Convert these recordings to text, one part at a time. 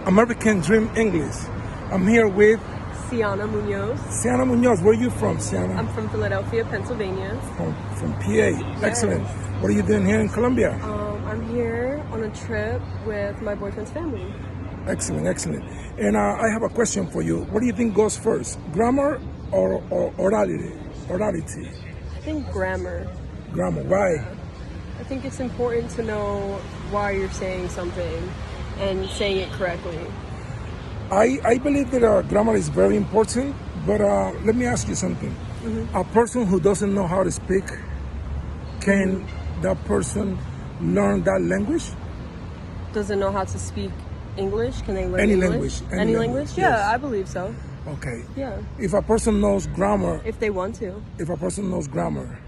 American Dream English. I'm here with Sienna Munoz. Sienna Munoz. Where are you from, Sienna? I'm from Philadelphia, Pennsylvania. From PA. Excellent. What are you doing here in Colombia? I'm here on a trip with my boyfriend's family. Excellent, excellent. And I have a question for you. What do you think goes first, grammar or orality? Orality. I think grammar. Grammar. Why? I think it's important to know why you're saying something and saying it correctly. I believe that grammar is very important, but let me ask you something. Mm-hmm. A person who doesn't know how to speak, can that person learn that language? Doesn't know how to speak English? Can they learn any English? language? Any language? Yeah, yes. I believe so. Okay. Yeah. If a person knows grammar, if they want to. If a person knows grammar,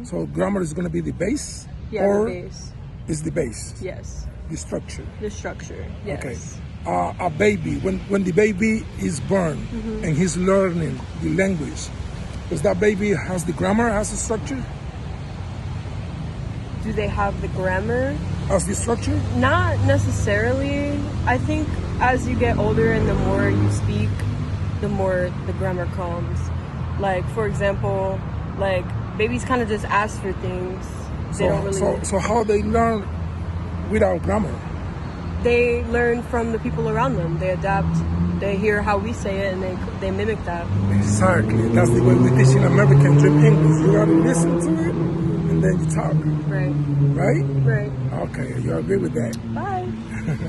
so grammar is going to be the base? Yeah, or the base. Is the base? Yes. The structure? The structure, yes. Okay. A baby, when the baby is born and he's learning the language, does that baby has the grammar, has the structure? Do they have the grammar? As the structure? Not necessarily. I think as you get older and the more you speak, the more the grammar comes. Like, for example, like babies kind of just ask for things. They don't really. So how they learn without grammar? They learn from the people around them. They adapt. They hear how we say it and they mimic that. Exactly. That's the way we teach in American Dream English. You gotta listen to it and then you talk. Right. Right? Right. Okay, you agree with that? Bye.